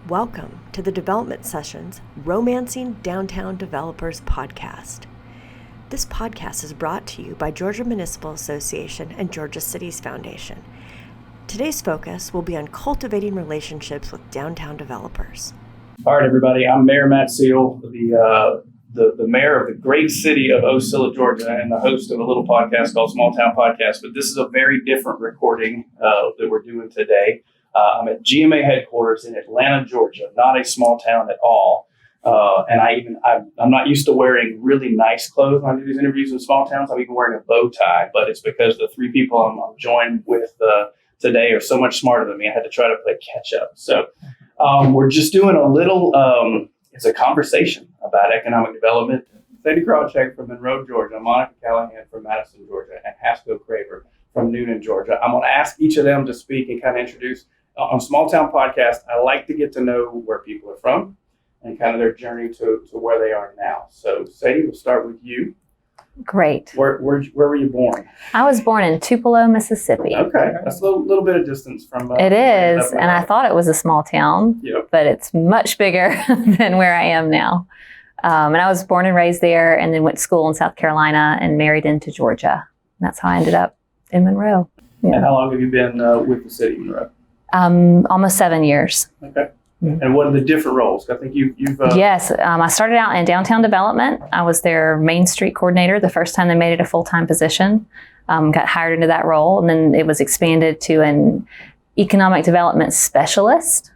Welcome to the Development Sessions Romancing Downtown Developers podcast. This podcast is brought to you by Georgia Municipal Association and Georgia Cities Foundation. Today's focus will be on cultivating relationships with downtown developers. All right, everybody. I'm Mayor Matt Seal, the mayor of the great city of Ocilla, Georgia, and the host of a little podcast called Small Town Podcast. But this is a very different recording that we're doing today. I'm at GMA headquarters in Atlanta, Georgia, not a small town at all. And I'm not used to wearing really nice clothes when I do these interviews in small towns. I'm even wearing a bow tie, but it's because the three people I'm joined with today are so much smarter than me. I had to try to play catch up. So we're just doing a little, it's a conversation about economic development. Sadie Krawcheck from Monroe, Georgia, Monica Callahan from Madison, Georgia, and Haskell Craver from Noonan, Georgia. I'm going to ask each of them to speak and kind of introduce. On Small Town Podcast, I like to get to know where people are from and kind of their journey to where they are now. So, Sadie, we'll start with you. Great. Where were you born? I was born in Tupelo, Mississippi. Okay, that's a little bit of distance from. It is, and I thought it was a small town, but it's much bigger than where I am now. And I was born and raised there, and then went to school in South Carolina and married into Georgia. And that's how I ended up in Monroe. Yeah. And how long have you been with the city of Monroe? Almost 7 years. Okay. And what are the different roles? I think you've Yes, I started out in downtown development. I was their Main Street coordinator the first time they made it a full-time position. Got hired into that role, and then it was expanded to an economic development specialist.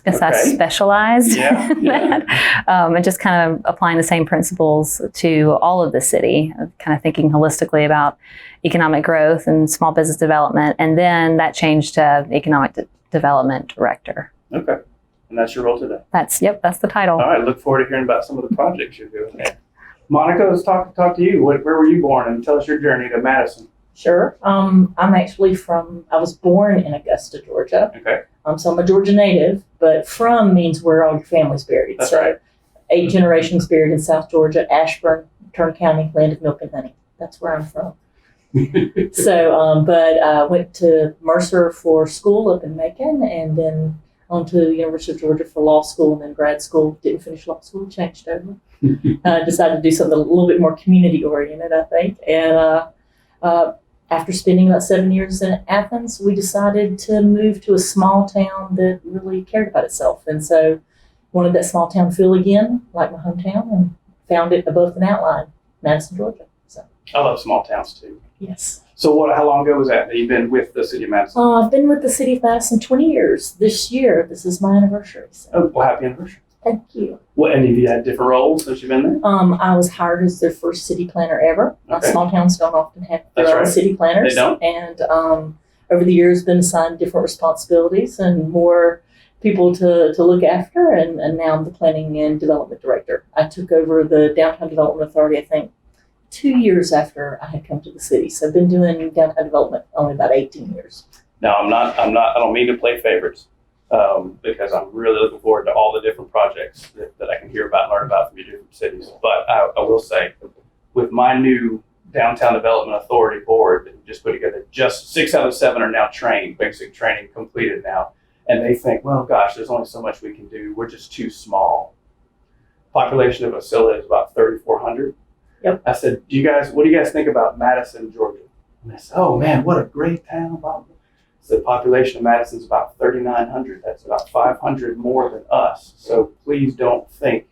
I guess I specialized in that. And just kind of applying the same principles to all of the city, kind of thinking holistically about economic growth and small business development. And then that changed to economic development director. Okay. And that's your role today? That's the title. All right. Look forward to hearing about some of the projects you're doing there. Monica, let's talk to you. Where were you born? And tell us your journey to Madison. Sure. I'm actually I was born in Augusta, Georgia. Okay. So I'm a Georgia native, but from means where all your family's buried. That's so right. 8 generations buried in South Georgia, Ashburn, Kern County, land of milk and honey. That's where I'm from. So, but I went to Mercer for school up in Macon, and then on to University of Georgia for law school, and then grad school. Didn't finish law school, changed over. Decided to do something a little bit more community oriented, I think. And after spending about 7 years in Athens, we decided to move to a small town that really cared about itself. And so wanted that small town feel again, like my hometown, and found it above an outline, Madison, Georgia. So I love small towns too. yes. So how long ago was that you've been with the city of Madison? I've been with the city of Madison 20 years. This year, this is my anniversary. So. Oh, well, happy anniversary. Thank you. What, and have you had different roles since you've been there? I was hired as their first city planner ever. Okay. Small towns don't often have their That's own right. city planners. They don't. And over the years, been assigned different responsibilities and more people to look after. And now I'm the planning and development director. I took over the Downtown Development Authority, I think, 2 years after I had come to the city. So I've been doing downtown development only about 18 years. No, I don't mean to play favorites. Because I'm really looking forward to all the different projects that I can hear about and learn about from your different cities. But I will say, with my new Downtown Development Authority board that we just put together, just 6 out of 7 are now trained, basic training completed now. And they think, well, gosh, there's only so much we can do. We're just too small. Population of Ocilla is about 3,400. Yep. I said, what do you guys think about Madison, Georgia? And they said, oh man, what a great town. The population of Madison is about 3,900. That's about 500 more than us. So please don't think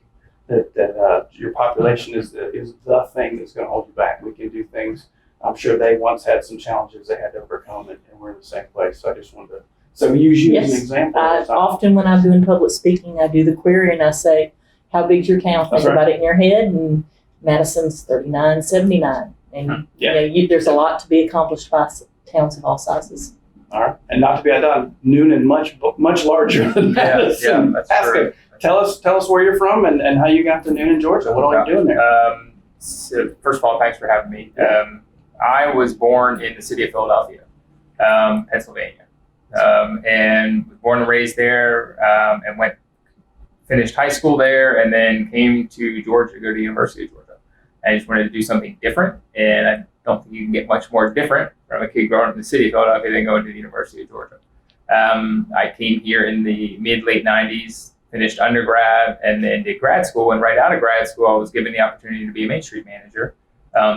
that your population is the thing that's going to hold you back. We can do things. I'm sure they once had some challenges they had to overcome, and we're in the same place. So I just wanted to use you as an example. Often when I'm doing public speaking, I do the query and I say, how big's your town? Think about it in your head. And Madison's 3979. And there's a lot to be accomplished by towns of all sizes. All right, and not to be outdone, Noonan much larger than Madison. Yeah, that's true. Tell us where you're from and how you got to Noonan, Georgia. What are you doing there? So first of all, thanks for having me. I was born in the city of Philadelphia, Pennsylvania, and was born and raised there, and finished high school there, and then came to Georgia to go to the University of Georgia. I just wanted to do something different, and I don't think you can get much more different from a kid growing up in the city of Philadelphia than going to the University of Georgia. I came here in the mid-late 90s, finished undergrad, and then did grad school. And right out of grad school, I was given the opportunity to be a Main Street manager,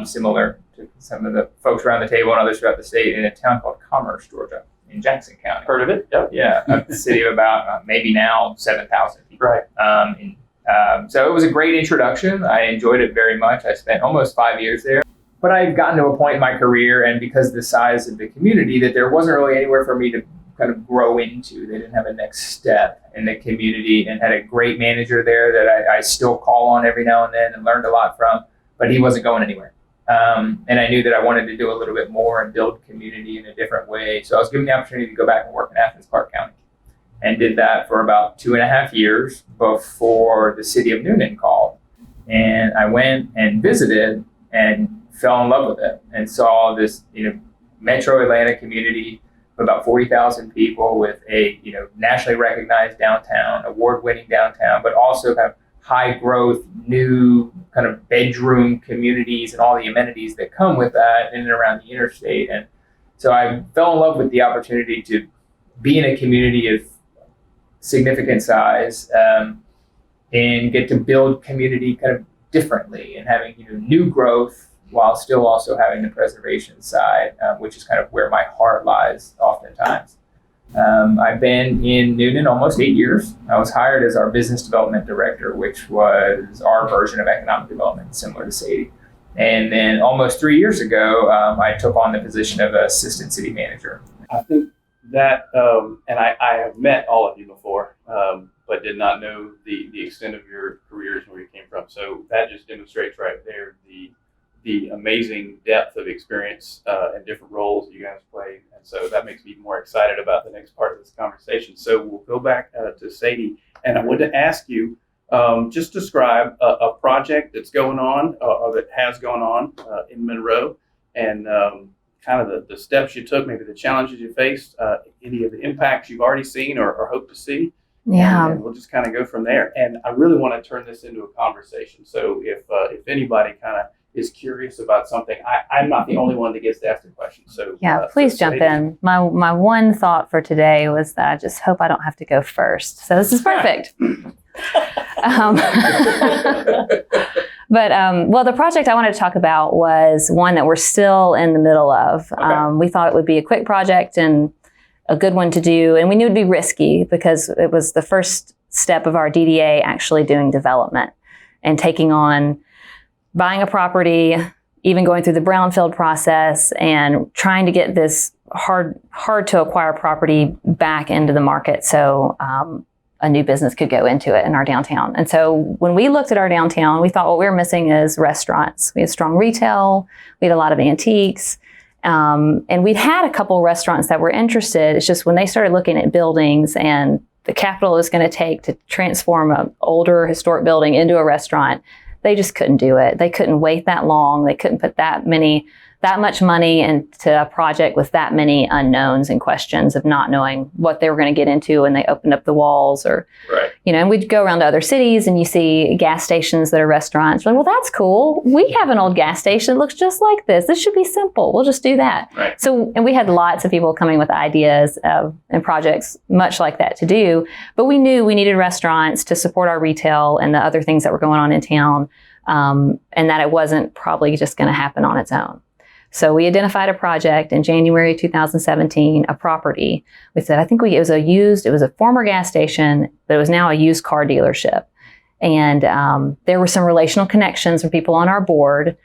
similar to some of the folks around the table and others throughout the state, in a town called Commerce, Georgia, in Jackson County. Heard of it? Yep. Yeah, a city of about maybe now 7,000 people. Right. So it was a great introduction. I enjoyed it very much. I spent almost 5 years there. But I had gotten to a point in my career, and because of the size of the community, that there wasn't really anywhere for me to kind of grow into. They didn't have a next step in the community, and had a great manager there that I still call on every now and then and learned a lot from, but he wasn't going anywhere. And I knew that I wanted to do a little bit more and build community in a different way. So I was given the opportunity to go back and work in Athens Clarke County, and did that for about 2.5 years before the city of Newnan called. And I went and visited and fell in love with it, and saw this, metro Atlanta community of about 40,000 people with a, nationally recognized downtown, award-winning downtown, but also kind of high growth, new kind of bedroom communities and all the amenities that come with that in and around the interstate. And so I fell in love with the opportunity to be in a community of significant size, and get to build community kind of differently, and having new growth while still also having the preservation side, which is kind of where my heart lies oftentimes. I've been in Newnan almost 8 years. I was hired as our business development director, which was our version of economic development, similar to Sadie. And then almost 3 years ago, I took on the position of assistant city manager. I think that, and I have met all of you before, but did not know the extent of your careers and where you came from. So that just demonstrates right there the amazing depth of experience and different roles that you guys play. And so that makes me more excited about the next part of this conversation. So we'll go back to Sadie, and I wanted to ask you, just describe a project that's going on, or that has gone on in Monroe, and kind of the steps you took, maybe the challenges you faced, any of the impacts you've already seen or hope to see. Yeah. And we'll just kind of go from there. And I really want to turn this into a conversation. So if anybody kind of is curious about something, I'm not the only one that gets to ask the question. So Yeah, please jump in. My one thought for today was that I just hope I don't have to go first. So this is perfect. Well, the project I wanted to talk about was one that we're still in the middle of. Okay. We thought it would be a quick project and a good one to do, and we knew it'd be risky because it was the first step of our DDA actually doing development and taking on buying a property, even going through the brownfield process and trying to get this hard to acquire property back into the market so a new business could go into it in our downtown. And so when we looked at our downtown, we thought what we were missing is restaurants. We had strong retail, we had a lot of antiques, and we'd had a couple of restaurants that were interested. It's just when they started looking at buildings and the capital it was going to take to transform an older historic building into a restaurant, they just couldn't do it. They couldn't wait that long. They couldn't put that much money into a project with that many unknowns and questions of not knowing what they were going to get into when they opened up the walls, or, right. And we'd go around to other cities and you see gas stations that are restaurants. You're like, well, that's cool. We have an old gas station that looks just like this. This should be simple. We'll just do that. Right. So, and we had lots of people coming with ideas and projects much like that to do, but we knew we needed restaurants to support our retail and the other things that were going on in town, and that it wasn't probably just going to happen on its own. So we identified a project in January 2017, a property. We said, I think it was a former gas station, but it was now a used car dealership. And there were some relational connections from people on our board.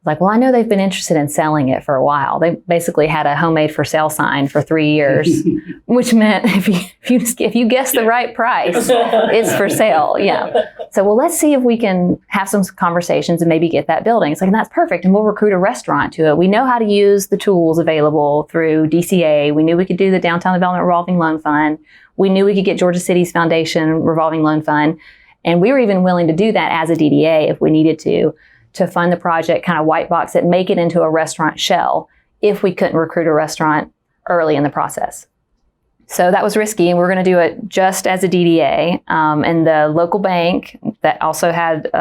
Like, well, I know they've been interested in selling it for a while. They basically had a homemade for sale sign for 3 years, which meant if you guess the right price, it's for sale. Yeah. So, well, let's see if we can have some conversations and maybe get that building. It's like, and that's perfect. And we'll recruit a restaurant to it. We know how to use the tools available through DCA. We knew we could do the Downtown Development Revolving Loan Fund. We knew we could get Georgia City's Foundation Revolving Loan Fund. And we were even willing to do that as a DDA if we needed to fund the project, kind of white box it, make it into a restaurant shell if we couldn't recruit a restaurant early in the process. So that was risky, and we're going to do it just as a DDA. And the local bank that also had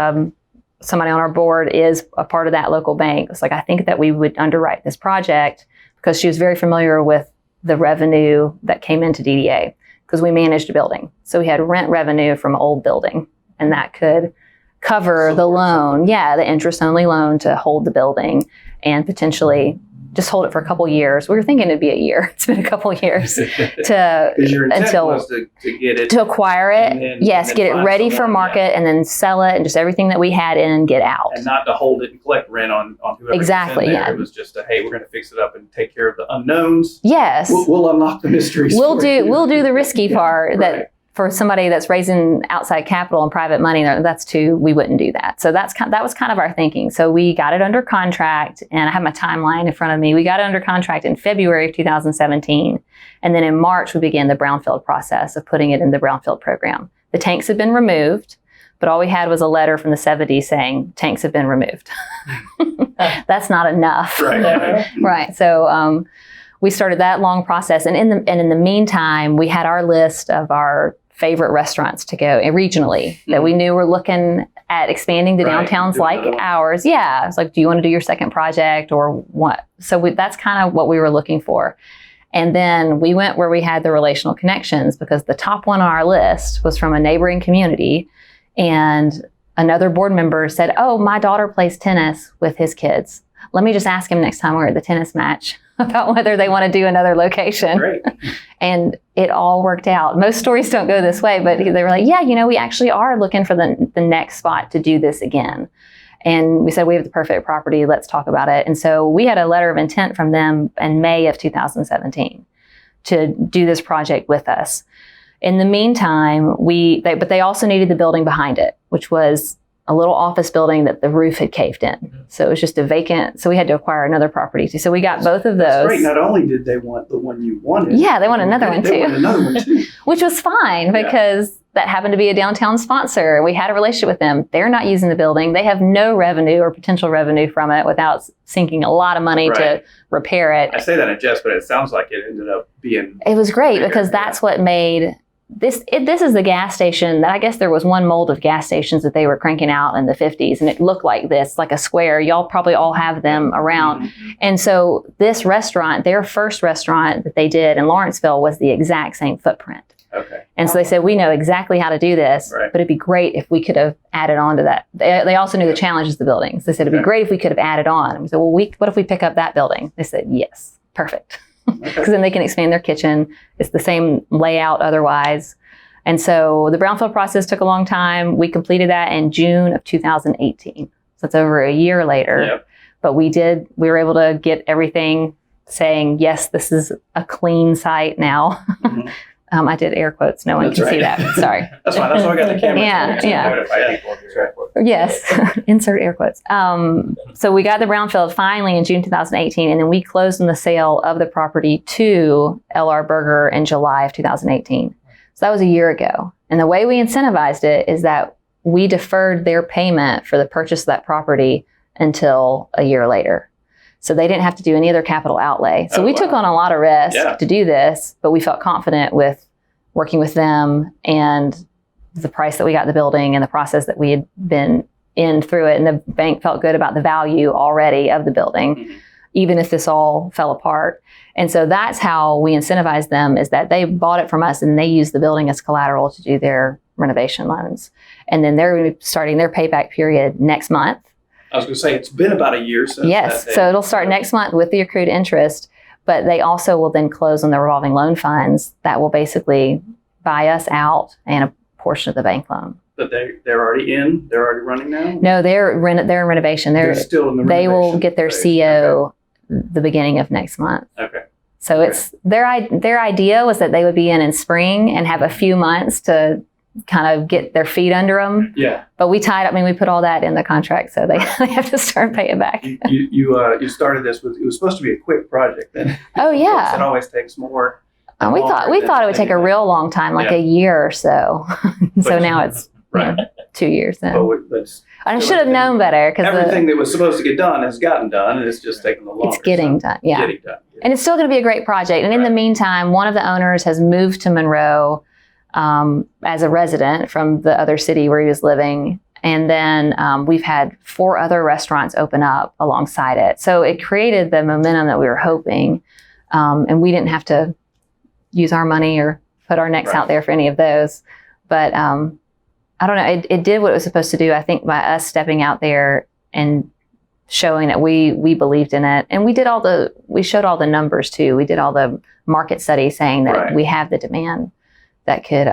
somebody on our board is a part of that local bank. It's like, I think that we would underwrite this project because she was very familiar with the revenue that came into DDA because we managed a building. So we had rent revenue from an old building, and that could cover the loan. Yeah, the interest only loan to hold the building and potentially just hold it for a couple years. We were thinking it'd be a year. It's been a couple years to Your intent until was to get it to acquire it. and then- yes, and then get it find ready for someone, market and then sell it and just everything that we had in get out. and not to hold it and collect rent on whoever gets Exactly, in there. yeah. It was just hey, we're going to fix it up and take care of the unknowns. Yes. We'll unlock the mysteries. We'll for you. do the risky part right. that for somebody that's raising outside capital and private money, we wouldn't do that. So that was kind of our thinking. So we got it under contract, and I have my timeline in front of me. We got it under contract in February of 2017. And then in March, we began the brownfield process of putting it in the brownfield program. The tanks had been removed, but all we had was a letter from the 70s saying tanks have been removed. That's not enough. Right. Right. So we started that long process. And in the meantime, we had our list of our favorite restaurants to go regionally that we knew were looking at expanding to Right. downtowns Do like another one. ours. Yeah. It's like, do you want to do your second project or what? So that's kind of what we were looking for. And then we went where we had the relational connections because the top one on our list was from a neighboring community. And another board member said, oh, my daughter plays tennis with his kids. Let me just ask him next time we're at the tennis match about whether they want to do another location. Great. And it all worked out. Most stories don't go this way, but they were like, yeah, we actually are looking for the next spot to do this again. And we said, we have the perfect property. Let's talk about it. And so we had a letter of intent from them in May of 2017 to do this project with us. In the meantime, but they also needed the building behind it, which was a little office building that the roof had caved in. So it was just a vacant. So we had to acquire another property too. So we got both of those. That's great. Not only did they want the one you wanted. Yeah, they want another one they too. want another one too. Which was fine Yeah. because that happened to be a downtown sponsor. We had a relationship with them. They're not using the building. They have no revenue or potential revenue from it without sinking a lot of money to Right. repair it. I say that in jest, but it sounds like it ended up being. It was great Bigger, because that's what made this is the gas station that I guess there was one mold of gas stations that they were cranking out in the 50s, and it looked like this, like a square. Y'all probably all have them around. Mhm. And so this restaurant, their first restaurant that they did in Lawrenceville was the exact same footprint. Okay. And so they said, we know exactly how to do this, Right. but it'd be great if we could have added on to that. They also knew the challenges of the buildings. They said, it'd be Okay. great if we could have added on. And we said, well, what if we pick up that building? They said, yes, perfect. Okay. Because then they can expand their kitchen. It's the same layout otherwise. And so the brownfield process took a long time. We completed that in June of 2018. So it's over a year later. Yep. But we were able to get everything saying, yes, this is a clean site now. Mhm. I did air quotes. No one That's can see right. that. Sorry. That's fine. That's why I got the camera. Yeah, So yeah. notify people of your- Yes. Insert air quotes. So we got the brownfield finally in June 2018, and then we closed on the sale of the property to L.R. Berger in July of 2018. So that was a year ago. And the way we incentivized it is that we deferred their payment for the purchase of that property until a year later. So they didn't have to do any other capital outlay. So Oh, we wow. took on a lot of risk Yeah. to do this, but we felt confident with working with them and the price that we got the building and the process that we had been in through it. And the bank felt good about the value already of the building, Mhm. even if this all fell apart. And so that's how we incentivized them, is that they bought it from us and they used the building as collateral to do their renovation loans. And then they're going to be starting their payback period next month. I was going to say it's been about a year since. Yes. that So day. it'll start next month with the accrued interest, but they also will then close on the revolving loan funds that will basically buy us out and a portion of the bank loan. But they're already in. They're already running now. No, they're in renovation. They're still in the. They will renovation get their phase. CO the beginning of next month. Okay. So it's their idea was that they would be in spring and have a few months to kind of get their feet under them. Yeah. But we put all that in the contract, so they have to start paying back. You started this with, it was supposed to be a quick project then. Oh It yeah. always takes more. We longer thought it would than take a anything. real long time, like Yeah. a year or so. So But- now it's Right. 2 years But now. that's I should have known better because everything that was supposed to get done has gotten done, and it's just taking the longer. it's getting done. Yeah. Getting done. And it's still going to be a great project. And in the Right. meantime, one of the owners has moved to Monroe as a resident from the other city where he was living. And then we've had 4 other restaurants open up alongside it. So it created the momentum that we were hoping And we didn't have to use our money or put our necks out there for any of those. But I don't know, it did what it was supposed to do, I think, by us stepping out there and showing that we believed in it. And we showed all the numbers too. We did all the market studies saying that we have the demand that could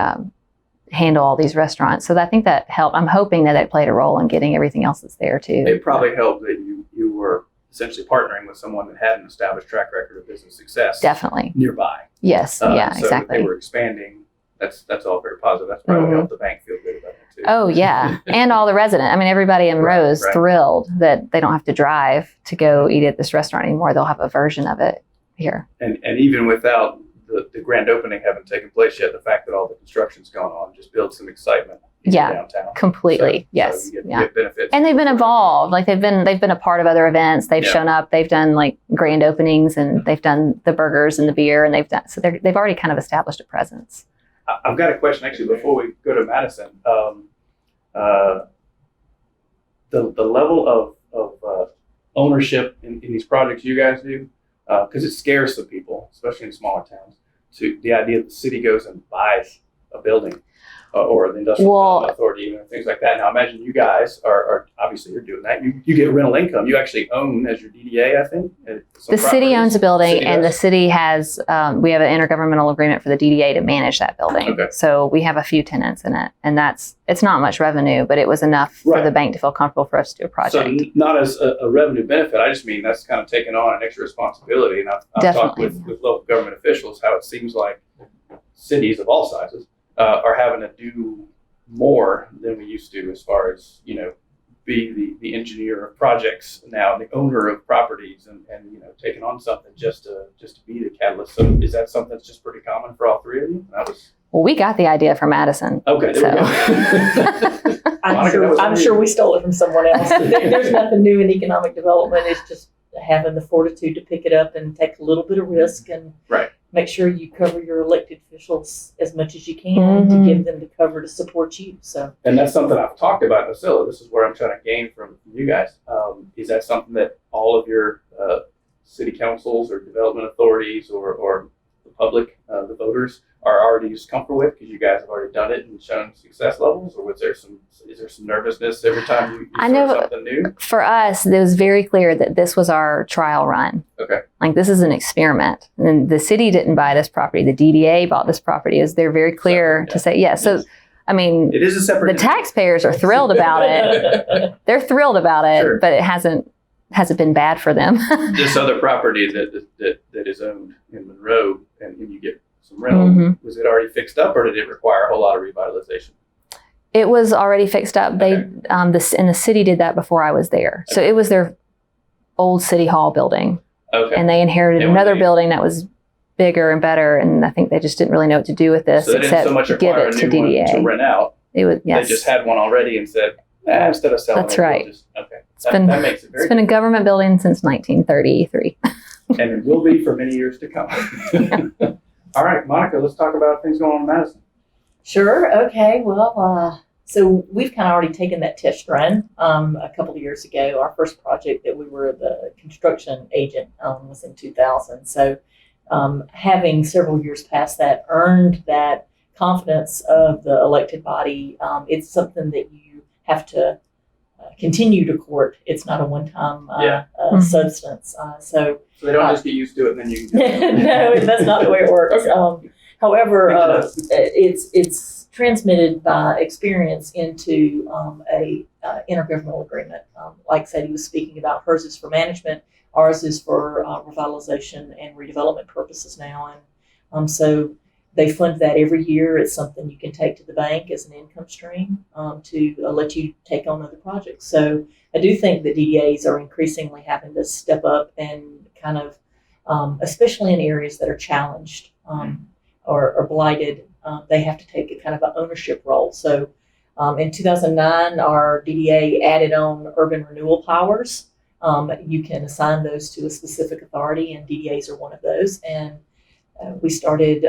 handle all these restaurants. So I think that helped. I'm hoping that it played a role in getting everything else that's there too. It probably helped that you were essentially partnering with someone that had an established track record of business success. Definitely. Nearby. Yes. So Exactly. They were expanding. That's all very positive. That's probably helped the bank feel good about it too. Oh yeah. And all the residents. I mean, everybody in Monroe's thrilled that they don't have to drive to go eat at this restaurant anymore. They'll have a version of it here. And even without the grand opening having taken place yet, the fact that all the construction's going on just builds some excitement downtown. Completely. So you get benefits. And they've been involved. Like they've been a part of other events. They've shown up. They've done like grand openings, and they've done the burgers and the beer, and they've already kind of established a presence. I've got a question actually before we go to Madison. The level of ownership in these projects you guys do, because it scares some people, especially in smaller towns, to the idea that the city goes and buys a building or the industrial development authority, and things like that. Now imagine you guys are obviously you're doing that. You get rental income. You actually own as your DDA, I think. The city owns a building, and the city has, we have an intergovernmental agreement for the DDA to manage that building. Okay. So we have a few tenants in it, and it's not much revenue, but it was enough for the bank to feel comfortable for us to do a project. So not as a revenue benefit. I just mean that's kind of taking on an extra responsibility. And I've talked with local government officials how it seems like cities of all sizes are having to do more than we used to as far as, be the engineer of projects now, the owner of properties, and taking on something just to be the catalyst. So is that something that's just pretty common for all three of you? Well, we got the idea from Madison. Okay. So. I'm sure we stole it from someone else. There's nothing new in economic development. It's just having the fortitude to pick it up and take a little bit of risk and make sure you cover your elected officials as much as you can to give them the cover to support you. So, and that's something I've talked about in Ocilla. This is where I'm trying to gain from you guys. Is that something that all of your city councils or development authorities or the public, the voters, are already just comfortable with because you guys have already done it and shown success levels, or is there some nervousness every time you start something new? For us, it was very clear that this was our trial run. Okay. Like this is an experiment. And the city didn't buy this property. The DDA bought this property. They're very clear to say, So, I mean, it is a separate. The taxpayers are thrilled about it. They're thrilled about it, but it hasn't been bad for them. This other property that is owned in Monroe and you get some rental, was it already fixed up or did it require a whole lot of revitalization? It was already fixed up. They, and the city did that before I was there. So it was their old city hall building. Okay. And they inherited another building that was bigger and better. And I think they just didn't really know what to do with this so except so much give it to DDA. To rent out. It was, They just had one already and said, instead of selling That's right. That makes it very It's been a government building since 1933. And it will be for many years to come. All right, Monica, let's talk about things going on in Madison. Sure. Okay. Well, so we've kind of already taken that test run a couple of years ago. Our first project that we were the construction agent was in 2000. So having several years past that earned that confidence of the elected body, it's something that you have to continue to court. It's not a one-time substance. So they don't just get used to it and then you can no, that's not the way it works. However, it's transmitted by experience into a intergovernmental agreement. Like Sadie was speaking about, hers is for management, ours is for revitalization and redevelopment purposes now. And so they fund that every year. It's something you can take to the bank as an income stream to let you take on other projects. So I do think that DDAs are increasingly having to step up and kind of, especially in areas that are challenged or blighted, they have to take a kind of an ownership role. So in 2009, our DDA added on urban renewal powers. You can assign those to a specific authority, and DDAs are one of those. And we started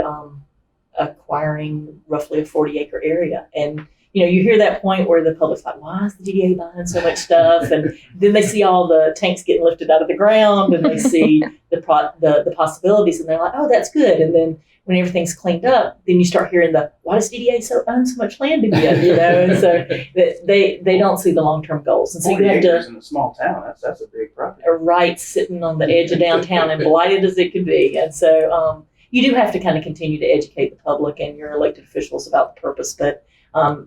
acquiring roughly a 40-acre area. And, you hear that point where the public's like, why is the DDA buying so much stuff? And then they see all the tanks getting lifted out of the ground, and they see the possibilities, and they're like, oh, that's good. And then when everything's cleaned up, then you start hearing why does DDA own so much land again? And so they don't see the long-term goals. And so 40 you have acres to, in a small town, that's a big property. right, sitting on the edge of downtown and blighted as it could be. And so you do have to kind of continue to educate the public and your elected officials about the purpose. But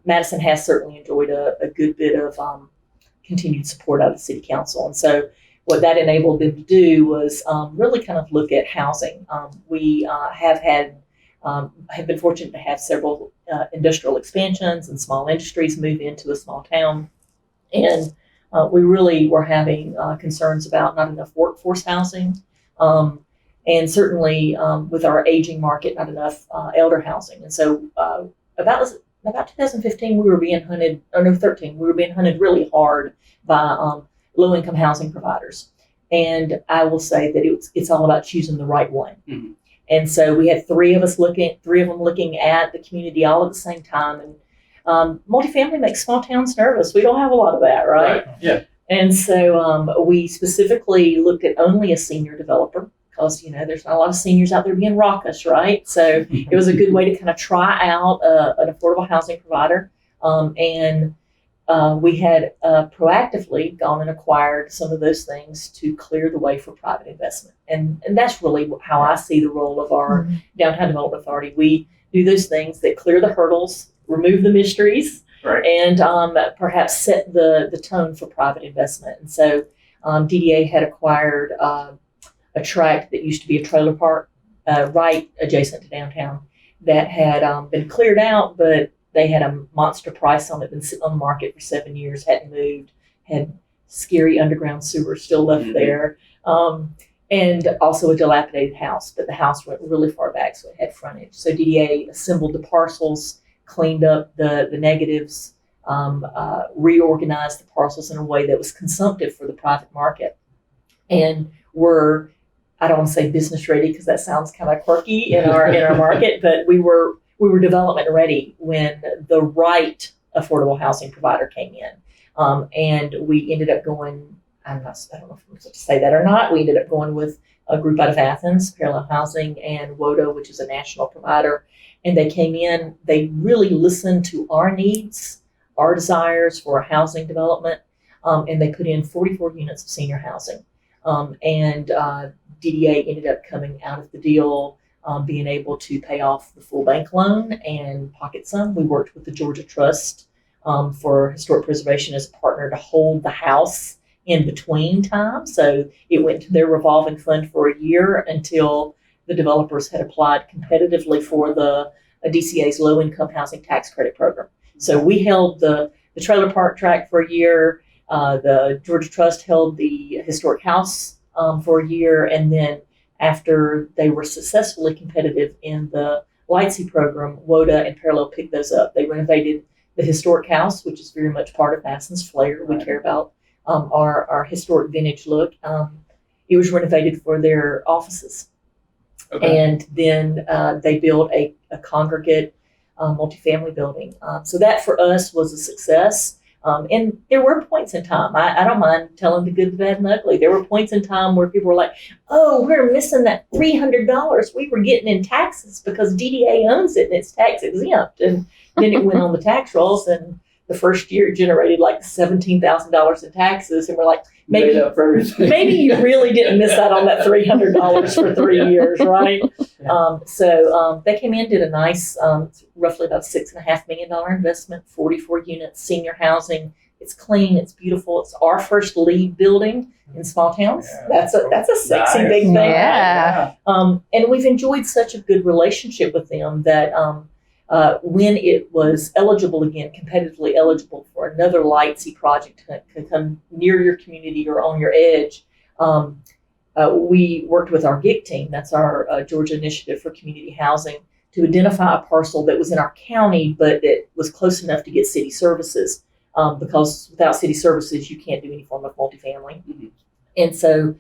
Madison has certainly enjoyed a good bit of continued support out of the city council. And so what that enabled them to do was really kind of look at housing. We have been fortunate to have several industrial expansions and small industries move into a small town. And we really were having concerns about not enough workforce housing. And certainly with our aging market, not enough elder housing. And so about 2015, we were being hunted, or no, 13, we were being hunted really hard by low-income housing providers. And I will say that it's all about choosing the right one. Mm-hmm. And so we had three of them looking at the community all at the same time. And multifamily makes small towns nervous. We don't have a lot of that, right? Yeah. And so we specifically looked at only a senior developer because, there's not a lot of seniors out there being raucous, right? So it was a good way to kind of try out an affordable housing provider. And we had proactively gone and acquired some of those things to clear the way for private investment. And that's really how I see the role of our Downtown Development Authority. We do those things that clear the hurdles, remove the mysteries, right, and perhaps set the tone for private investment. And so DDA had acquired a tract that used to be a trailer park right adjacent to downtown that had been cleared out, but they had a monster price on it, been sitting on the market for 7 years, hadn't moved, had scary underground sewer still left there, and also a dilapidated house. But the house went really far back, so it had frontage. So DDA assembled the parcels, cleaned up the negatives, reorganized the parcels in a way that was consumptive for the private market. And I don't want to say business ready because that sounds kind of quirky in our market, but we were development ready when the right affordable housing provider came in. And we ended up going, I don't know if I'm supposed to say that or not, we ended up going with a group out of Athens, Parallel Housing, and WODA, which is a national provider. And they came in, they really listened to our needs, our desires for a housing development, and they put in 44 units of senior housing. And DDA ended up coming out of the deal being able to pay off the full bank loan and pocket some. We worked with the Georgia Trust for Historic Preservation as a partner to hold the house in between time. So it went to their revolving fund for a year until the developers had applied competitively for the DCA's low-income housing tax credit program. So we held the trailer park tract for a year. The Georgia Trust held the historic house for a year, and then after they were successfully competitive in the Lightsey program, WODA and Parallel picked those up. They renovated the historic house, which is very much part of Madison's flair. We care about our historic vintage look. It was renovated for their offices. Okay. And then they built a congregate multifamily building. So that for us was a success. And there were points in time, I don't mind telling the good, the bad, and the ugly. There were points in time where people were like, oh, we're missing that $300 we were getting in taxes because DDA owns it and it's tax exempt. And then it went on the tax rolls, and the first year it generated like $17,000 in taxes. And we're like, maybe you really didn't miss out on that $300 for 3 years, right? Yeah. So they came in, did a nice, roughly about $6.5 million investment, 44 units, senior housing. It's clean, it's beautiful. It's our first LEED building in small towns. Yeah, that's a sexy big thing. Yeah. And we've enjoyed such a good relationship with them that when it was eligible again, competitively eligible for another Lightsey project to come near your community or on your edge, we worked with our GIC team, that's our Georgia Initiative for Community Housing, to identify a parcel that was in our county, but that was close enough to get city services, because without city services, you can't do any form of multifamily. Mm-hmm. And so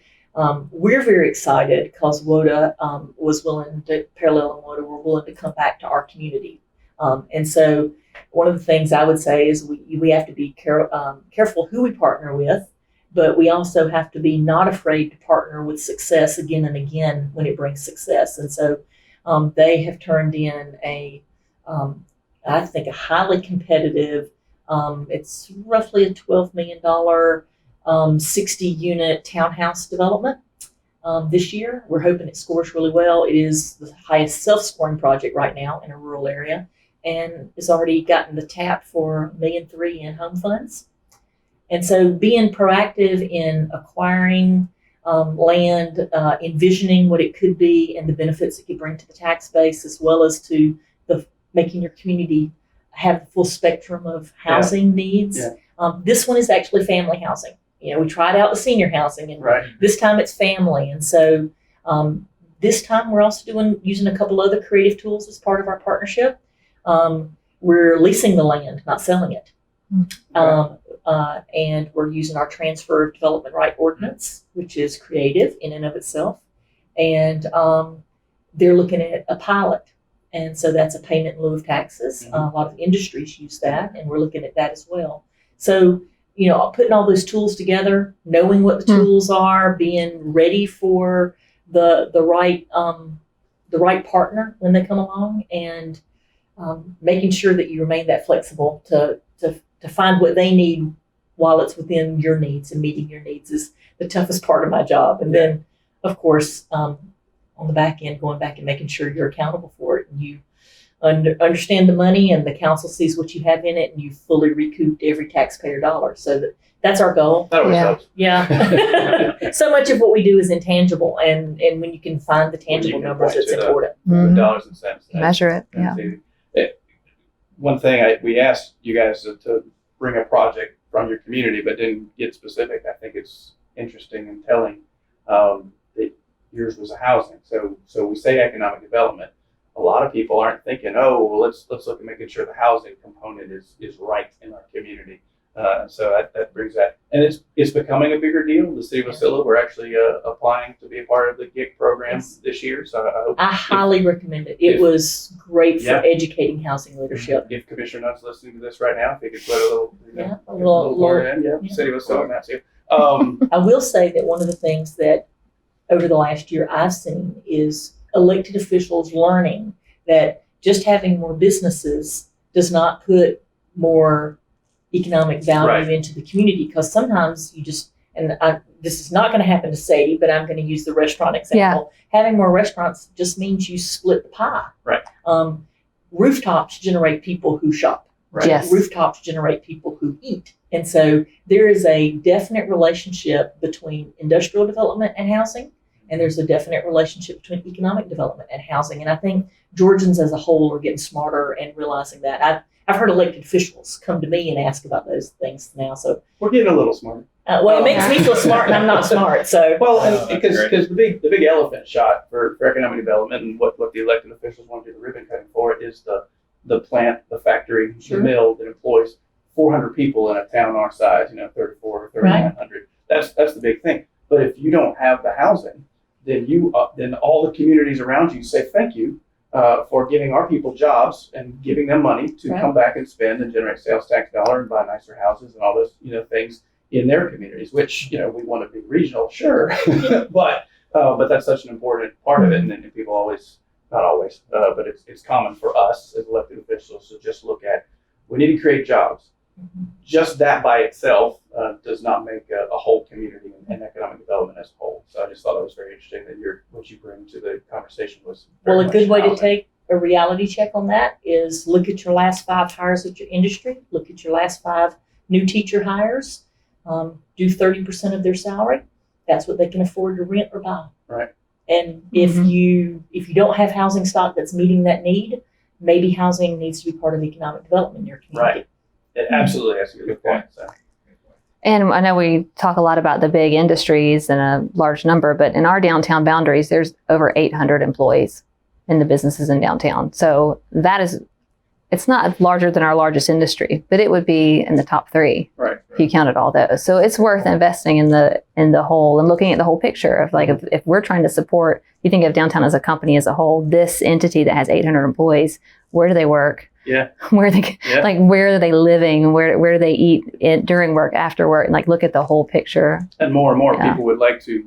we're very excited because WODA was willing to, Parallel and WODA were willing to come back to our community. And so one of the things I would say is we have to be careful who we partner with, but we also have to be not afraid to partner with success again and again when it brings success. And so they have turned in I think a highly competitive, it's roughly a $12 million 60-unit townhouse development this year. We're hoping it scores really well. It is the highest self-scoring project right now in a rural area, and it's already gotten the tap for $1.3 million in home funds. And so being proactive in acquiring land, envisioning what it could be and the benefits it could bring to the tax base, as well as to making your community have the full spectrum of housing needs. Yeah. This one is actually family housing. We tried out the senior housing, and this time it's family. And so this time we're also using a couple other creative tools as part of our partnership. We're leasing the land, not selling it. And we're using our transfer of development right ordinance, which is creative in and of itself. And they're looking at a pilot. And so that's a payment in lieu of taxes. A lot of industries use that, and we're looking at that as well. So, putting all those tools together, knowing what the tools are, being ready for the right partner when they come along, and making sure that you remain that flexible to find what they need while it's within your needs, and meeting your needs is the toughest part of my job. And then, of course, on the back end, going back and making sure you're accountable for it, and you understand the money, and the council sees what you have in it, and you fully recouped every taxpayer dollar. So that's our goal. That always helps. Yeah. So much of what we do is intangible, and when you can find the tangible numbers, it's important. The dollars and cents. Measure it. Yeah. One thing we asked you guys to bring a project from your community, but didn't get specific. I think it's interesting and telling that yours was a housing. So we say economic development. A lot of people aren't thinking, let's look at making sure the housing component is right in our community. So that brings that, and it's becoming a bigger deal. The city of Wasilla, we're actually applying to be a part of the GIG program this year. So I highly recommend it. It was great for educating housing leadership. If Commissioner Nutt's listening to this right now, if he could put a little word in, City of Wasilla, that's it. I will say that one of the things that over the last year I've seen is elected officials learning that just having more businesses does not put more economic value into the community, because sometimes you just, this is not going to happen to Sadie, but I'm going to use the restaurant example. Having more restaurants just means you split the pie. Right. Rooftops generate people who shop. Right. Yes. Rooftops generate people who eat. And so there is a definite relationship between industrial development and housing, and there's a definite relationship between economic development and housing. And I think Georgians as a whole are getting smarter and realizing that. I've heard elected officials come to me and ask about those things now. So we're getting a little smarter. It makes me feel smart, and I'm not smart. So because the big elephant shot for economic development, and what the elected officials want to do the ribbon cutting for, is the plant, the factory, the mill that employs 400 people in a town our size, 34 or 3,900. That's the big thing. But if you don't have the housing, then all the communities around you say thank you for giving our people jobs and giving them money to come back and spend and generate sales tax dollar and buy nicer houses and all those things in their communities. Which we want to be regional, sure, but that's such an important part of it. And then people always, not always, but it's common for us as elected officials to just look at, we need to create jobs. Just that by itself does not make a whole community and economic development as a whole. So I just thought it was very interesting that what you bring to the conversation was a good way to take a reality check on that is look at your last 5 hires at your industry, look at your last 5 new teacher hires, do 30% of their salary. That's what they can afford to rent or buy. Right. And if you don't have housing stock that's meeting that need, maybe housing needs to be part of economic development in your community. Right. It absolutely, that's a good point. So. And I know we talk a lot about the big industries and a large number, but in our downtown boundaries, there's over 800 employees in the businesses in downtown. So it's not larger than our largest industry, but it would be in the top 3 if you counted all those. So it's worth investing in the whole and looking at the whole picture of if we're trying to support, you think of downtown as a company as a whole, this entity that has 800 employees, where do they work? Yeah. Where they like where are they living? Where do they eat during work, after work? And like look at the whole picture. And more people would like to,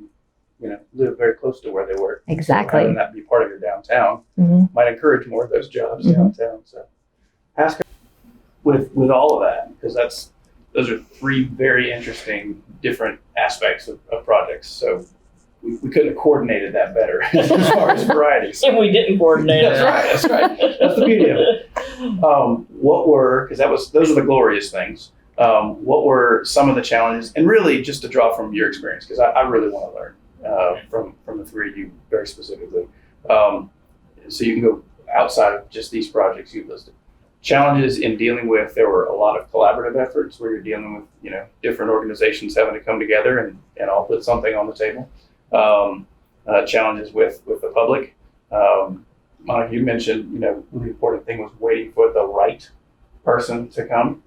live very close to where they work. Exactly. So having that be part of your downtown might encourage more of those jobs downtown. So ask with all of that, because those are three very interesting different aspects of projects. So we couldn't have coordinated that better as far as varieties. And we didn't coordinate. That's right. That's the beauty of it. Those are the glorious things. What were some of the challenges? And really just to draw from your experience, because I really want to learn from the three of you very specifically. So you can go outside of just these projects you've listed. Challenges in dealing with, there were a lot of collaborative efforts where you're dealing with, different organizations having to come together and all put something on the table. Challenges with the public. Monica, you mentioned, the important thing was waiting for the right person to come.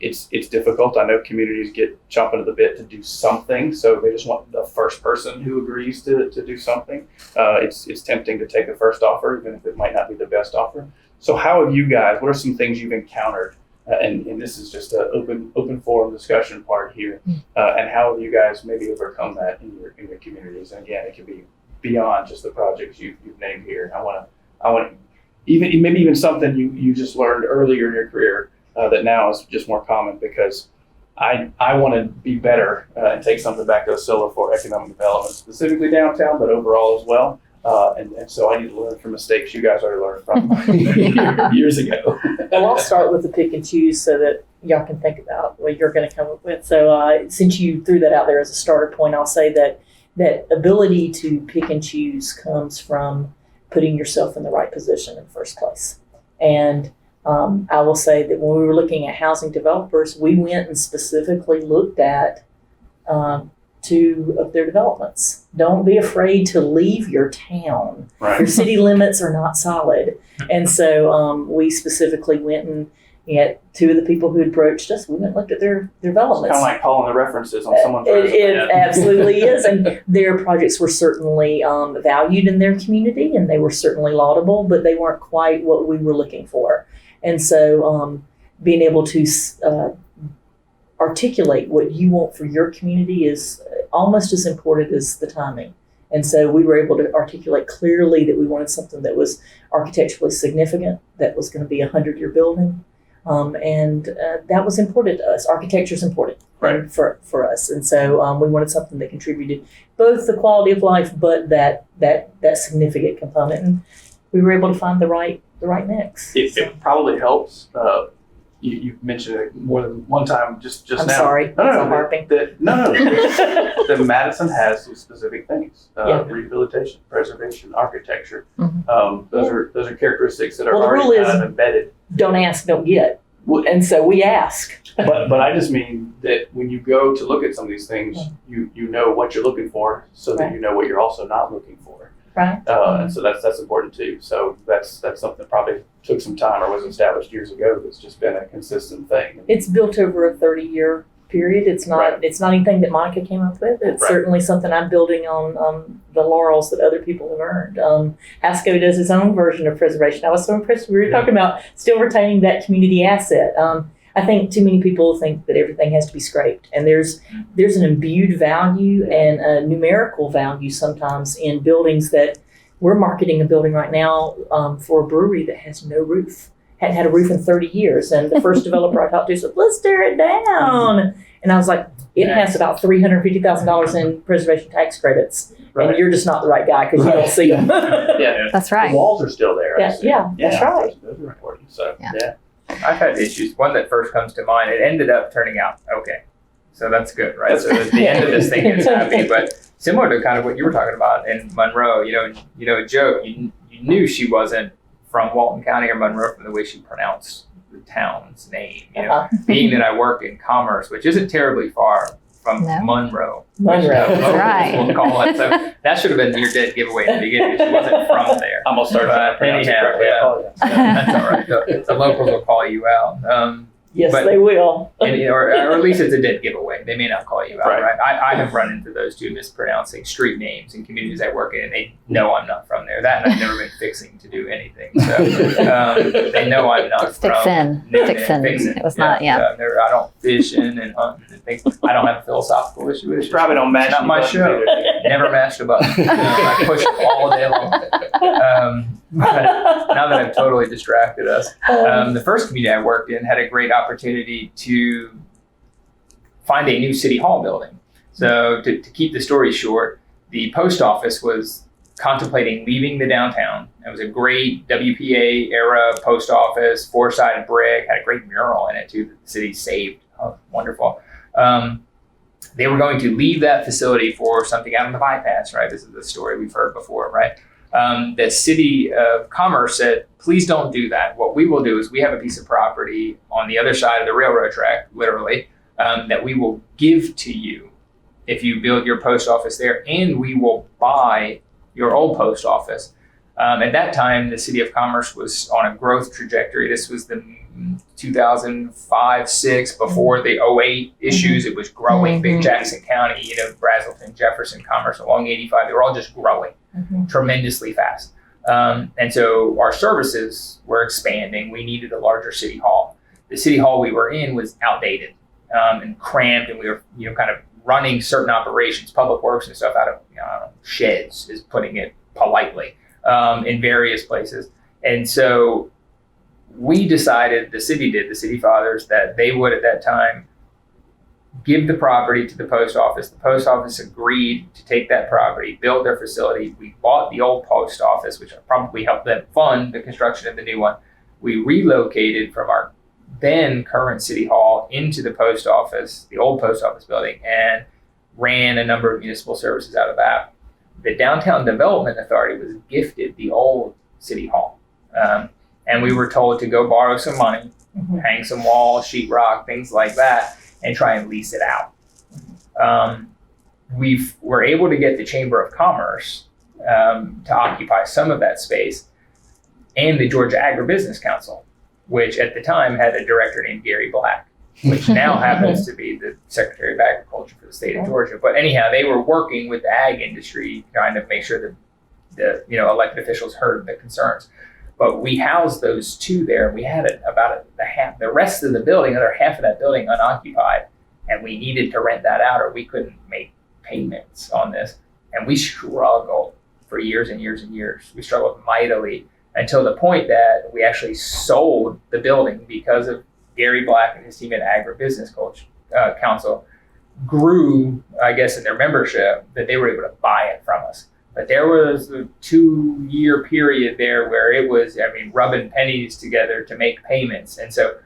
It's difficult. I know communities get chomping at the bit to do something, so they just want the first person who agrees to do something. It's tempting to take the first offer, even if it might not be the best offer. So how have you guys, what are some things you've encountered? And this is just an open forum discussion part here. And how have you guys maybe overcome that in your communities? And again, it can be beyond just the projects you've named here. I want even something you just learned earlier in your career that now is just more common, because I want to be better and take something back to Osceola for economic development, specifically downtown, but overall as well. And so I need to learn from mistakes you guys already learned from years ago. Well, I'll start with the pick and choose so that y'all can think about what you're going to come up with. So since you threw that out there as a starter point, I'll say that ability to pick and choose comes from putting yourself in the right position in the first place. And I will say that when we were looking at housing developers, we went and specifically looked at two of their developments. Don't be afraid to leave your town. Right. Your city limits are not solid. And so we specifically went and two of the people who approached us, we went and looked at their developments. Kind of like calling the references on someone's resume. It absolutely is. And their projects were certainly valued in their community, and they were certainly laudable, but they weren't quite what we were looking for. And so being able to articulate what you want for your community is almost as important as the timing. And so we were able to articulate clearly that we wanted something that was architecturally significant, that was going to be a 100-year building. And that was important to us. Architecture is important for us. And so we wanted something that contributed both the quality of life, but that significant component. And we were able to find the right mix. It probably helps. You've mentioned it more than one time just I'm now. Sorry. No, harping. That Madison has some specific things: rehabilitation, preservation, architecture. Those are characteristics that are already kind of embedded. Don't ask, don't get. And so we ask. But I just mean that when you go to look at some of these things, you know what you're looking for, so that you know what you're also not looking for. Right. And so that's important too. So that's something that probably took some time or was established years ago. That's just been a consistent thing. It's built over a 30-year period. It's not anything that Monica came up with. It's certainly something I'm building on the laurels that other people have earned. ASCO does its own version of preservation. I was so impressed. We were talking about still retaining that community asset. I think too many people think that everything has to be scraped, and there's an imbued value and a numerical value sometimes in buildings that we're marketing a building right now for a brewery that has no roof. Hadn't had a roof in 30 years, and the first developer I talked to said, "Let's tear it down." And I was like, "It has about $350,000 in preservation tax credits, and you're just not the right guy because you don't see them." That's right. The walls are still there. That's right. Those are important. So I've had issues. One that first comes to mind, it ended up turning out okay. So that's good, right? So at the end of this thing is happy. But similar to kind of what you were talking about in Monroe, Joe, you knew she wasn't from Walton County or Monroe from the way she pronounced the town's name. Being that I work in commerce, which isn't terribly far from Monroe. Right. We'll call it. So that should have been your dead giveaway in the beginning. She wasn't from there. I'm gonna start Anyhow, that's all right. The locals will call you out. Yes, But- they will. and, or at least it's a dead giveaway. They may not call you out, right? I have run into those too, mispronouncing street names in communities I work in, and they know I'm not from there. That and I've never been fixing to do anything. So they know I'm not from Fixin'. It was not, yeah. I don't fish in and hunt and things. I don't have a philosophical issue with it. Probably don't match Not my show. Never mashed a button. I push it all day long. But now that I've totally distracted us, the first community I worked in had a great opportunity to find a new city hall building. So to keep the story short, the post office was contemplating leaving the downtown. It was a great WPA era post office, 4-sided brick, had a great mural in it too that the city saved. Oh, wonderful. They were going to leave that facility for something out on the bypass, right? This is the story we've heard before, right? The City of Commerce said, please don't do that. What we will do is we have a piece of property on the other side of the railroad track, literally, that we will give to you if you build your post office there, and we will buy your old post office. At that time, the City of Commerce was on a growth trajectory. This was the 2005-06, before the 08 issues. It was growing. Big Jackson County, Brazelton, Jefferson, Commerce along 85, they were all just growing tremendously fast. And so our services were expanding. We needed a larger city hall. The city hall we were in was outdated and cramped, and we were kind of running certain operations, public works and stuff, out of sheds, is putting it politely, in various places. And so we decided, the city fathers, that they would at that time give the property to the post office. The post office agreed to take that property, build their facility. We bought the old post office, which probably helped them fund the construction of the new one. We relocated from our then current city hall into the post office, the old post office building, and ran a number of municipal services out of that. The Downtown Development Authority was gifted the old city hall. And we were told to go borrow some money, hang some walls, sheetrock, things like that, and try and lease it out. We were able to get the Chamber of Commerce to occupy some of that space, and the Georgia Agribusiness Council, which at the time had a director named Gary Black, which now happens to be the Secretary of Agriculture for the state of Georgia. But anyhow, they were working with the ag industry, trying to make sure that the elected officials heard the concerns. But we housed those two there, and we had the rest of the building, another half of that building, unoccupied, and we needed to rent that out, or we couldn't make payments on this. And we struggled for years and years and years. We struggled mightily until the point that we actually sold the building because of Gary Black and his team at Agribusiness Council grew, I guess, in their membership, that they were able to buy it from us. But there was a 2-year period there where it was, rubbing pennies together to make payments. And so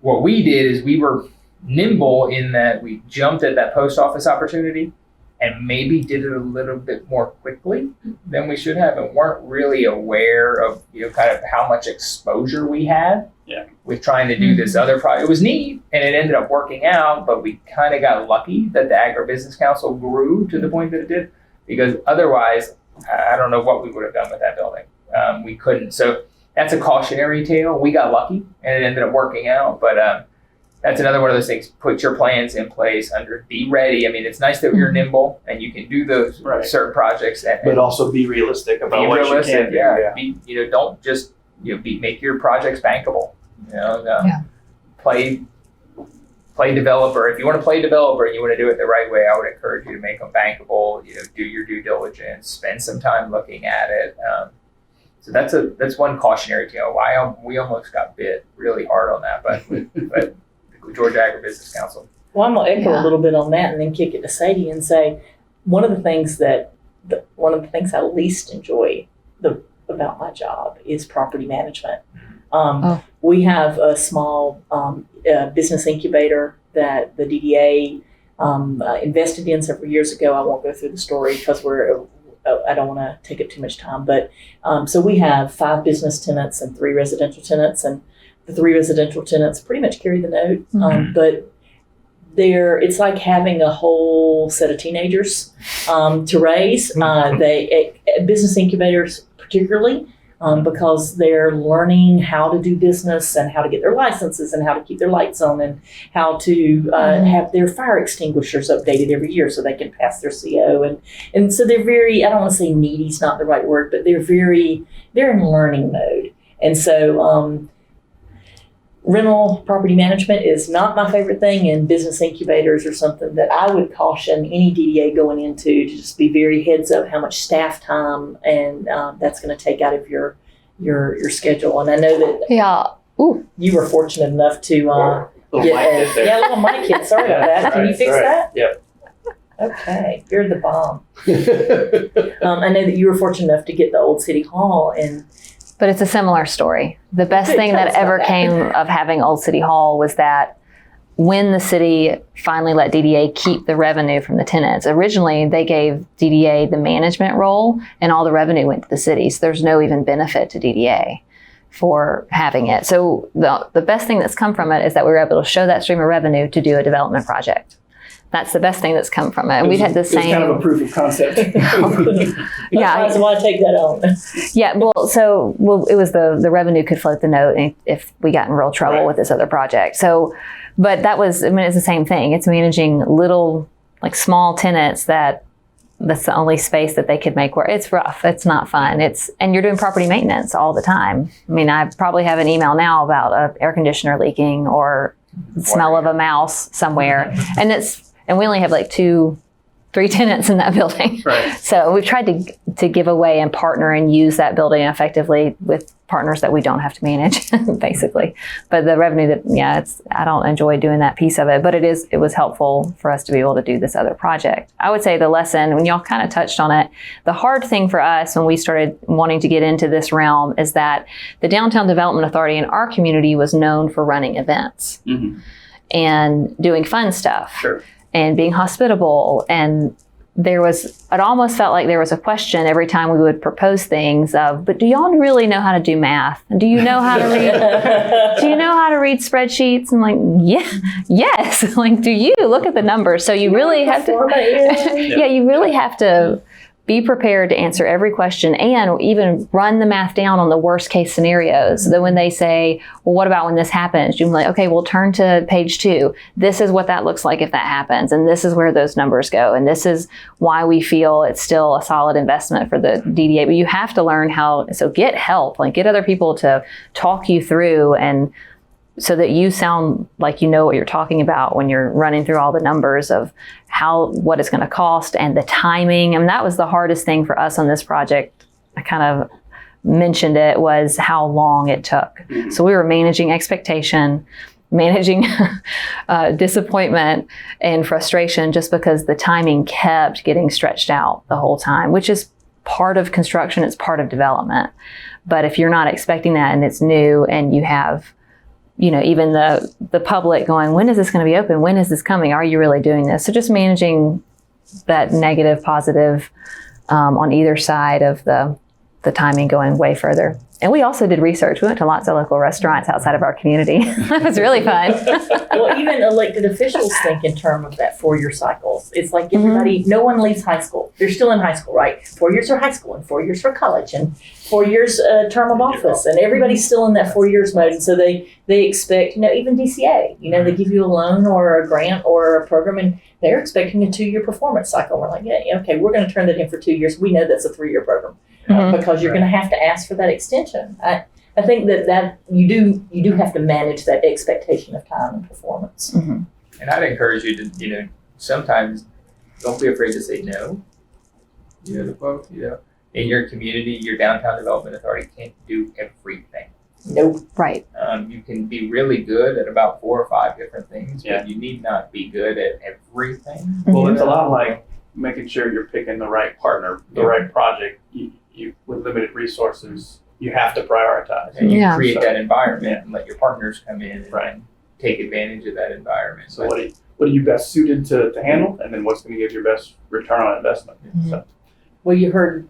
what we did is we were nimble in that we jumped at that post office opportunity and maybe did it a little bit more quickly than we should have, and weren't really aware of kind of how much exposure we had with trying to do this other project. It was neat, and it ended up working out, but we kind of got lucky that the Agribusiness Council grew to the point that it did, because otherwise, I don't know what we would have done with that building. We couldn't. So that's a cautionary tale. We got lucky, and it ended up working out, but that's another one of those things. Put your plans in place. Be ready. It's nice that you're nimble and you can do those certain projects, but also be realistic about what you can do. Yeah. Don't just make your projects bankable. Play developer. If you want to play developer and you want to do it the right way, I would encourage you to make them bankable. Do your due diligence. Spend some time looking at it. So that's one cautionary tale. We almost got bit really hard on that, but the Georgia Agribusiness Council. Well, I'm gonna echo a little bit on that, and then kick it to Sadie and say one of the things I least enjoy about my job is property management. We have a small business incubator that the DDA invested in several years ago. I won't go through the story because I don't want to take up too much time. But so we have 5 business tenants and 3 residential tenants, and the 3 residential tenants pretty much carry the note. But it's like having a whole set of teenagers to raise. Business incubators particularly because they're learning how to do business and how to get their licenses and how to keep their lights on and how to have their fire extinguishers updated every year so they can pass their CO. And so they're very, I don't want to say needy is not the right word, but they're in learning mode. And so rental property management is not my favorite thing, and business incubators are something that I would caution any DDA going into to just be very heads up how much staff time and that's going to take out of your schedule. And I know that you were fortunate enough to little mic hit. Sorry about that. Can you fix that? Yep. Okay, you're the bomb. I know that you were fortunate enough to get the old city hall But it's a similar story. The best thing that ever came of having Old City Hall was that when the city finally let DDA keep the revenue from the tenants, originally they gave DDA the management role and all the revenue went to the city. So there's no even benefit to DDA for having it. So the best thing that's come from it is that we were able to show that stream of revenue to do a development project. That's the best thing that's come from it. And we've had the same. It's kind of a proof of concept. Yeah. I want to take that on. Yeah. Well, it was the revenue could float the note if we got in real trouble with this other project. So, but that was, it's the same thing. It's managing little, like small tenants that's the only space that they could make work. It's rough. It's not fun. And you're doing property maintenance all the time. I probably have an email now about an air conditioner leaking or smell of a mouse somewhere. And we only have like 2-3 tenants in that building. Right. So we've tried to give away and partner and use that building effectively with partners that we don't have to manage, basically. But the revenue I don't enjoy doing that piece of it, but it was helpful for us to be able to do this other project. I would say the lesson, when y'all kind of touched on it, the hard thing for us when we started wanting to get into this realm is that the Downtown Development Authority in our community was known for running events and doing fun stuff. Sure. And being hospitable. And it almost felt like there was a question every time we would propose things but do y'all really know how to do math? And do you know how to read, do you know how to read spreadsheets? I'm like, yes. Like, do you look at the numbers? So you really have to, you really have to be prepared to answer every question and even run the math down on the worst case scenarios. So that when they say, well, what about when this happens? You're like, okay, we'll turn to page 2. This is what that looks like if that happens. And this is where those numbers go. And this is why we feel it's still a solid investment for the DDA. But you have to learn so get help, like get other people to talk you through and so that you sound like you know what you're talking about when you're running through all the numbers of what it's going to cost and the timing. And that was the hardest thing for us on this project. I kind of mentioned it was how long it took. So we were managing expectation, managing disappointment and frustration just because the timing kept getting stretched out the whole time, which is part of construction. It's part of development. But if you're not expecting that and it's new and you have even the public going, when is this going to be open? When is this coming? Are you really doing this? So just managing that negative, positive on either side of the timing going way further. And we also did research. We went to lots of local restaurants outside of our community. That was really fun. Well, even elected officials think in terms of that 4-year cycles. It's like everybody, no one leaves high school. They're still in high school, right? 4 years for high school and 4 years for college and 4 years term of office. And everybody's still in that 4 years mode. And so they expect, even DCA, they give you a loan or a grant or a program and they're expecting a 2-year performance cycle. We're like, okay, we're going to turn that in for 2 years. We know that's a 3-year program. Because you're going to have to ask for that extension. I think that you do have to manage that expectation of time and performance. And I'd encourage you to, sometimes don't be afraid to say no. The quote, in your community, your Downtown Development Authority can't do everything. Nope. Right. You can be really good at about 4 or 5 different things, but you need not be good at everything. Well, it's a lot like making sure you're picking the right partner, the right project. You with limited resources, you have to prioritize. And you create that environment and let your partners come in and take advantage of that environment. So what are you best suited to handle, and then what's going to give your best return on investment? So. Well, you heard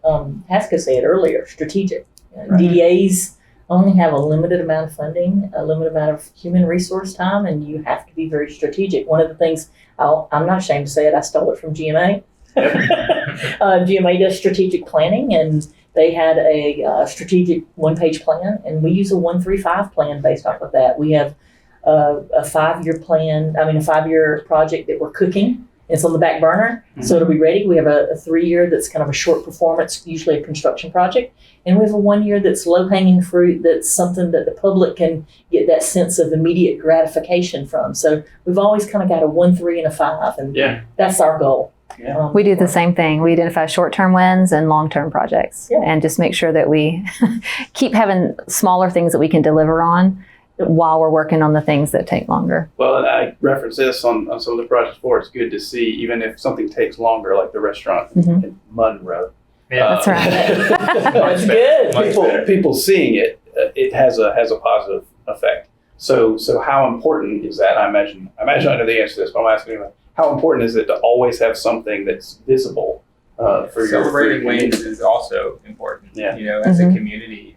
Haskell say it earlier, strategic. DDAs only have a limited amount of funding, a limited amount of human resource time, and you have to be very strategic. One of the things, I'm not ashamed to say it, I stole it from GMA. GMA does strategic planning, and They had a strategic one-page plan, and we use a 1-3-5 plan based off of that. We have a 5-year plan, a 5-year project that we're cooking. It's on the back burner, so it'll be ready. We have a 3-year that's kind of a short performance, usually a construction project. And we have a 1-year that's low-hanging fruit, that's something that the public can get that sense of immediate gratification from. So we've always kind of got a 1, 3, and a 5, and that's our goal. Yeah. We do the same thing. We identify short-term wins and long-term projects, and just make sure that we keep having smaller things that we can deliver on while we're working on the things that take longer. Well, and I reference this on some of the projects before. It's good to see, even if something takes longer, like the restaurant in Monroe. Yeah, that's right. That's good. People seeing it, it has a positive effect. So how important is that? I imagine I know the answer to this, but I'm asking anyway. How important is it to always have something that's visible for celebrating your wins is also important. Yeah. As a community.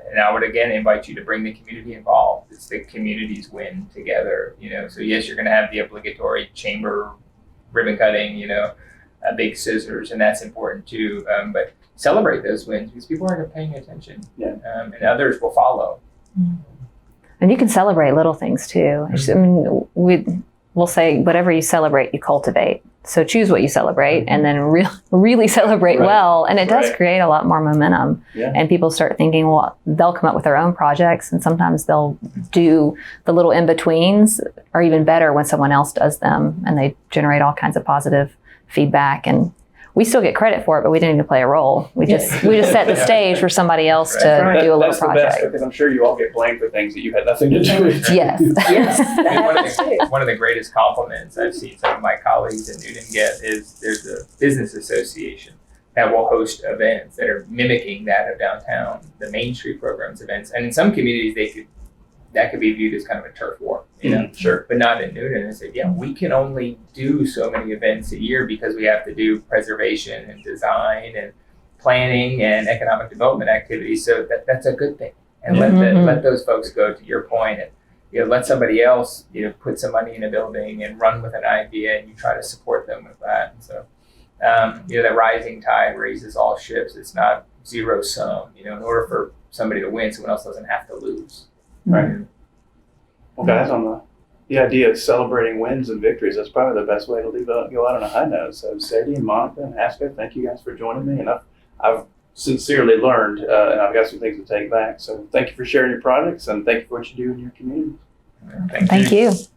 And I would again invite you to bring the community involved. It's the community's win together. So yes, you're going to have the obligatory chamber ribbon cutting. Big scissors, and that's important too. But celebrate those wins because people are paying attention. Yeah. And others will follow. And you can celebrate little things too. We'll say whatever you celebrate, you cultivate. So choose what you celebrate and then really celebrate well. And it does create a lot more momentum. Yeah. And people start thinking, well, they'll come up with their own projects, and sometimes they'll do the little in-betweens are even better when someone else does them, and they generate all kinds of positive feedback. And we still get credit for it, but we didn't even play a role. We just set the stage for somebody else to do a little that's project. The best, because I'm sure you all get blamed for things that you had nothing to do with. Yes. One of the greatest compliments I've seen some of my colleagues in Newton get is there's a business association that will host events that are mimicking that of downtown, the Main Street programs events. And in some communities, that could be viewed as kind of a turf war, Sure. but not in Newton. And said, we can only do so many events a year because we have to do preservation and design and planning and economic development activities. So that's a good thing. And let those folks go, to your point, and let somebody else put some money in a building and run with an idea, and you try to support them with that. And so the rising tide raises all ships. It's not zero sum. In order for somebody to win, someone else doesn't have to lose. Right. Well, guys, on the idea of celebrating wins and victories, that's probably the best way to go out on a high note. So Sadie and Monica and Aska, thank you guys for joining me. And I've sincerely learned, and I've got some things to take back. So thank you for sharing your projects, and thank you for what you do in your community. Thank you.